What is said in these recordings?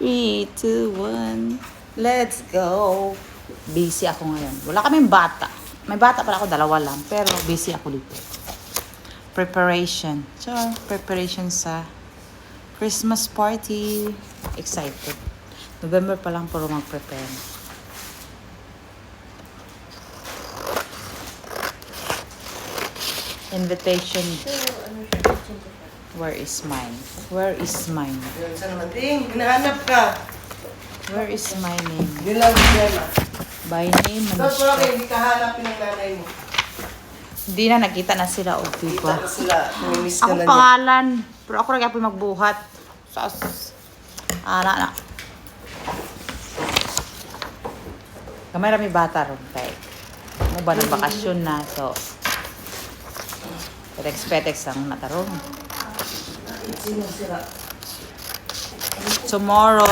3, 2, 1. Let's go. Busy ako ngayon. Wala kaming bata. May bata pala ako, dalawa lang. Pero busy ako dito. Preparation. So, preparation sa Christmas party. Excited. November pa lang puro mag-prepare. Invitation. Where is mine? Where is mine? Yan, saan naman? Ting, hinahanap ka. Where is my name? Yun lang yan ah. By name, Tapos Manisha. wala hindi ka hanap ng nanay mo. Hindi na, nakita na sila o Kita diba? na sila. Namimiss ka Ako na niya. pangalan. Pero ako rin po magbuhat. Sas. Na. Kamay rami bata ron kay. Mo ba ng bakasyon na so. Petex ang natarong. Sino sila? Tomorrow,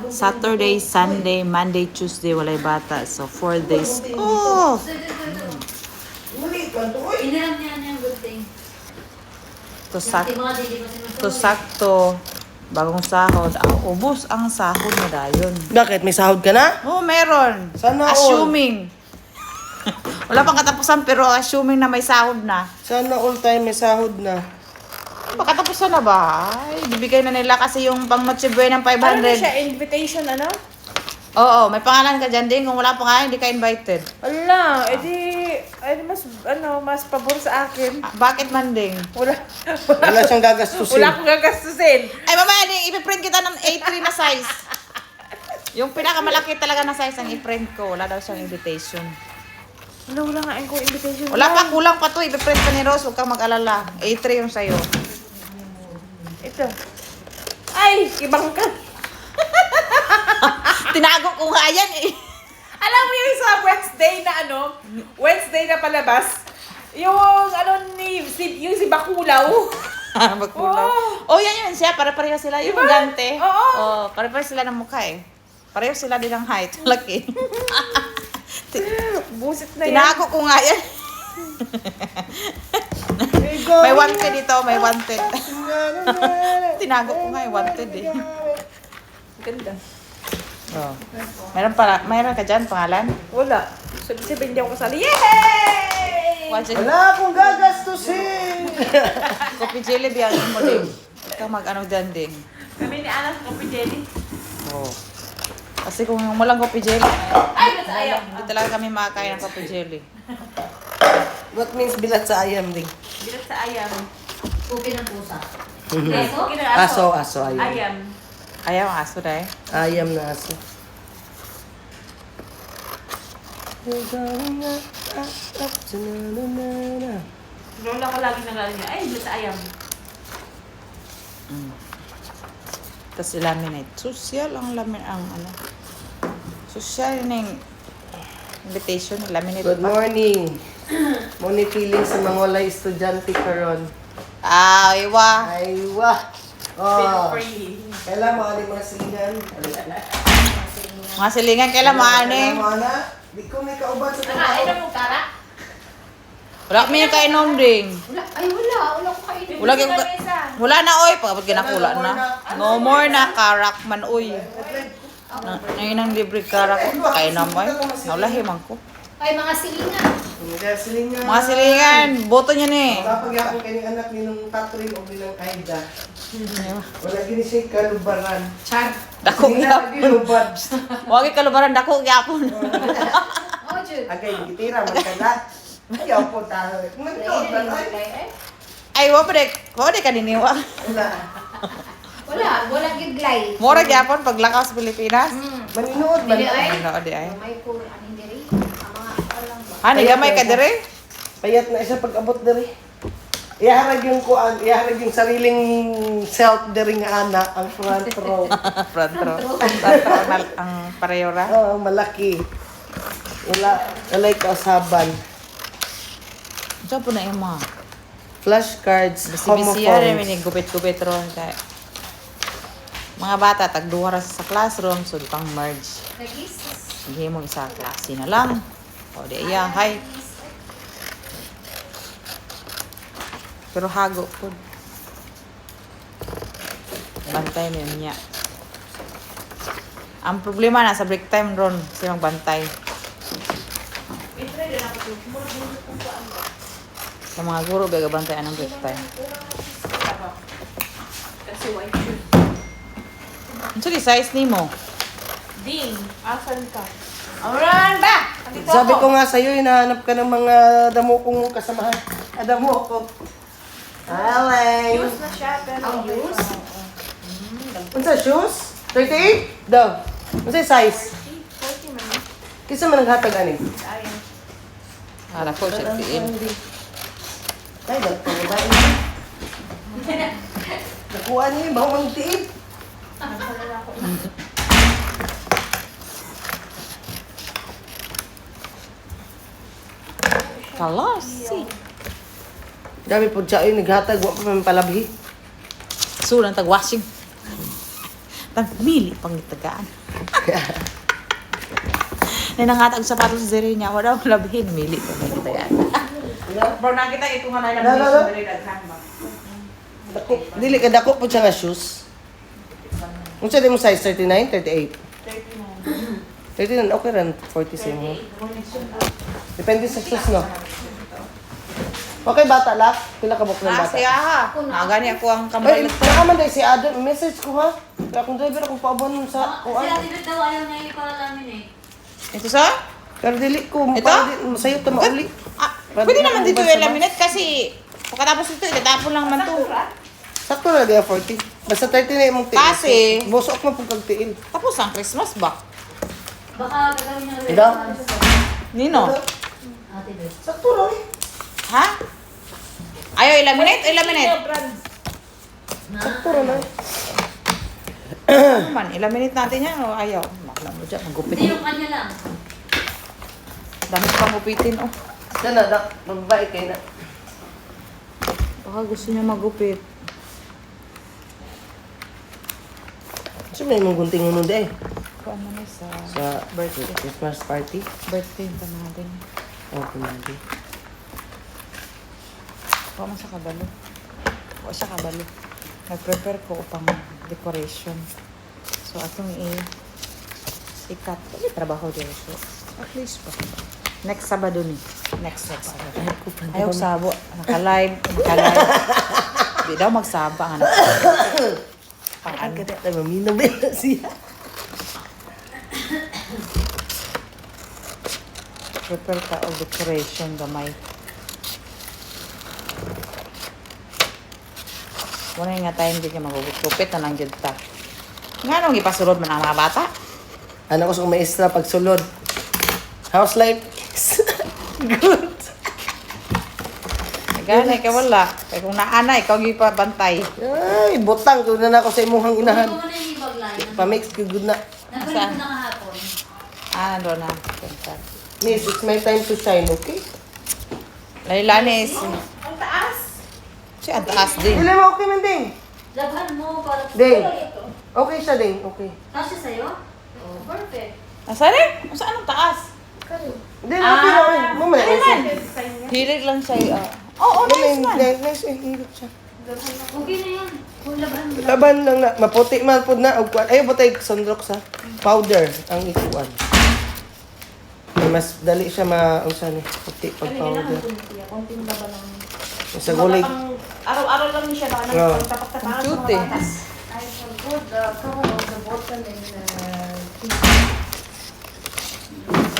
Saturday, Sunday, Monday, Tuesday, walay bata. So, 4 days. Oh! Muli, kanto ko eh. Inaram niya na yung good thing. To sakto, bagong sahod. Ubos ang sahod na dayon. Bakit? May sahod ka na? Oh, meron. Sana all. Assuming. Wala pang katapusan pero assuming na may sahod na. Sana all time may sahod na. Makatapusan na ba? Ay, bibigay na nila kasi yung pang Noche Buena ng 500. Ano na siya? Invitation, ano? Oo, may pangalan ka dyan din. Kung wala pangalan, hindi ka invited. Ala, mas pabor sa akin. Bakit man ding? Wala Wala siyang gagastusin. akong gagastusin. Ay, mamaya ding, ipiprint kita ng A3 na size. Yung pinakamalaki talaga na size ang i-print ko. Wala daw siyang invitation. Wala nga yung invitation. Wala pa, kulang pa to. Ipiprint pa ni Rose. Huwag kang mag-alala. A3 yung sa'yo. Ito. Ay, ibang ka. Tinago ko nga yan eh. Alam mo yung sa Wednesday na palabas, yung yung si Bakulaw. Magkulaw. Oh, yan yun siya. Pare-pareho sila. Yung Diba? gante. Oo. Oh, pare-pareho sila ng mukha eh. Pareho sila din ng height. Laki. Busit na yan. Tinago ko nga yan. May wanted dito. May wanted. Tinago ko nga yung wanted eh. Ganda. Oh. Mayroon ka dyan pangalan? Wala. Sabi hindi ako kasali. Yay! Watch it. Wala akong gagastusin. Coffee jelly biyan mo din. Ikaw mag-ano dyan din. Kami ni Anas Coffee Jelly. Oh. Kasi kung walang coffee jelly, Ay, mas ayaw. hindi talaga kami makakain ng coffee jelly. What means bilat sa ayam ding? Bilat sa ayam. Kupi ng pusa. Aso? Aso, ayam. Ayam. Ayaw ang aso dahil. Ayam na aso. Lola ko lagi nagaling niya. Ay, bilat sa ayam. Tapos i-laminate. Social ang ano. Social yung invitation, laminate Good pa. morning. Muni feeling sa mga wala estudyante karon. Iwa. Aywa. Feel Oh. free. Kailan mo aling mga silingan? Mga silingan, kailan maani? Kailan mo ana? Di ko may kauban sa Nakain trabaho. na mo, Kara? Wala kami yung kainom ding. Wala ko kainin. Wala kang wala na oy, pagkapag ginakula na. No more na karak man oy. Ngayon ang libre karak ko, kainom oy. Naulahi man ko. Ay, mga silingan. Mga silingan. Mga silingan, boto niya ni. Kapag yapon kay anak ni nung Catherine o bilang Aida. Wala gini siya kalubaran. Char. Dako Hindi na gyapon. kalubad. Wagi kalubaran dako gyapon. Oh, Jude. Agay, gitira magkala. Ayaw po tayo. Magkala na ay. Ay, wa pa de kaniniwa. Wala. Wala giglay. Mura gyapon paglakaw sa Pilipinas. Maninood man. Bili ay. Ano di ay. May ko, aning diri. Ang mga alam ba? Hani gamay ka dire? Payat na isa pag-abot diri. Iharag yung kuan, iharag yung sariling self diri nga ana ang front row. Front row. Front row na ang pareho ra. Oh, malaki. Walay kausaban. Diyan po na yung mga. Flashcards, Bisi-bisiya rin, homophones. gupit-gupit ron. Kaya, mga bata, tagduwa ra sa classroom, so di pang merge. Nagis. Hindi mo isa klase na lang. O, di iya, hi. Pero hago po. Bantay mo yun niya. Ang problema na sa break time ron, kasi magbantay. Sa mga guro, gagabantay ang break time. Kasi white shoe. Ano di size ni mo? Ding, asan ka? Aran ba? Andito Sabi ako. ko nga sa'yo, hinahanap ka ng mga damo kong kasamahan. Damo ko. Alay. Use na siya, pero Ang okay use? pa. Unsa shoes? 38? Daw. Unsa size? 40 man. Kisa man naghatag ani? Ayan. Hala ko, siya tiin. Ay, dapat pa ba? Nakuha niyo, bawang tiid. Kalasi. Dami po siya yung naghatag, wa pa man palabhi. So, nang tag-washing. Tagmili pang itagaan. Nanangatag sapatos sa diri niya. Wala ko labihin. Mili pang itagaan. Bro, nakita ito nga na Lalo. diri daghan ba? Dako, dili ka dako po siya nga shoes. Unsa di mo size 39, 38? 39, okay ran 47 mo. Depende sa shoes no. Okay bata lak, pila ka buk ng Ah, bata. siya ha. Nagani ako ang Ay, kambal. nakaman dahil si Adam, message ko ha. Kaya akong driver akong paabon sa Kasi kuan. ate Beth daw ayaw niya yung para namin eh. Ito sa? Pero dili ko, Ito? masayot na mauli. Ah, pwede naman dito yung laminate kasi pagkatapos ito, itatapon lang man to. Sakto na diya 40. Basta 30 na yung tiil. Kasi- Busok mo pag kagtiil. Tapos ang Christmas ba? Baka gagawin niya rin. Ito? Nino? Ate Beth. Sakto na eh. Ha? Ayaw ilaminate? Ilaminate? Sakto na eh. Ano man, ilaminate natin yan o ayaw? Makala mo dyan, magupit. Hindi yung kanya lang. Dami ko pang gupitin oh. Diyan na, dak, magbabae kayo na. Baka gusto niya magupit. So may mong gunting mo nun di eh. Kuan man eh sa Sa birthday, Christmas party. birthday pa natin. Oh, kumandi. Kuha man sa kabalo. Kuha siya kabalo. Nag-prepare ko upang decoration. So atong ikat. Hindi trabaho dito. So at least pa. Next Sabado ni. Next Sabado. Ayaw sabo. Naka-live. Di daw magsaba ang anak. Pang Ang ano. ganda na maminang siya. Prepare ka o decoration gamay. Wala nga tayo hindi ka magugupit na lang dyan ta. Nga nung ipasulod man ang mga bata? Ano ko sa maestra pagsulod. House life is good. Ganay ka wala. Kaya kung naana, ikaw gipabantay. Ay, butang ko na ako sa imuhang Hindi inahan. ko na yung ibag line. Pamix ko good na. Nabalik Saan? ko na kahapon. Nandun na. Kenta. Miss, it's my time to shine, okay? Lalilanis. Ang taas. Siya, ang taas din. Dili mo okay man ding. Labhan mo para Ding. Okay siya ding, okay. Kasi sa'yo? Oh, perfect. Asa rin? Saan ang taas? Ding, okay na okay. Mo man. Hilig lang siya. Oo, nice man. Nice, hirap siya. Okay na yan. Kung labhan mo. Laban lang na, maputi man po na. Ayaw ba tayo sundrok sa powder ang ikuan. Mas dali siya ma-unsa ni puti pag powder. Konting laban lang. Sa gulay. Araw-araw lang siya. Baka Oo. nang tapak-tapakan sa Cute eh. mga batas. I shall put the cover of the bottle in the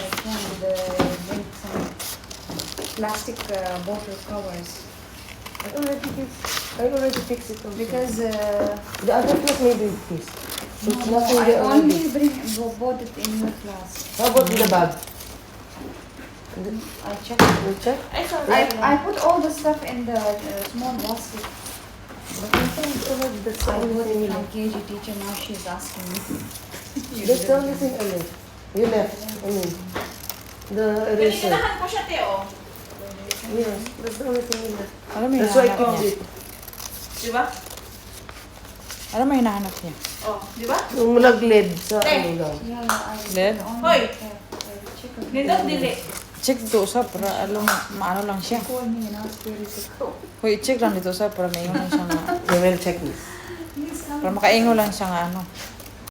drink some plastic bottle covers I already fixed it. Also. because The other class maybe fixed. So it's nothing I there already. only bought it in your class. How about the bag? I checked. You check? Ay, sorry. I put all the stuff in the small basket. But I think it's already that's the I only bought thing it you from left. KG teacher. Now she's asking me. That's the only thing I left. You left. I mean, the eraser. Pinaganahan ko siya, Teo. Yes, that's the only thing you left. Alam mo yung That's why I hinahanap kept niya. it. Di ba? Alam mo yung hinahanap niya. Oh, di ba? Yung mulag lid sa ano lang. Yeah, I Then? Hoy! check. Nindot dili. Check dito sa para alam maano lang siya. Call me and ask where is it. Hoy, check lang dito sa para maingon lang siya nga. You will check this. Para makaingo lang siya nga ano.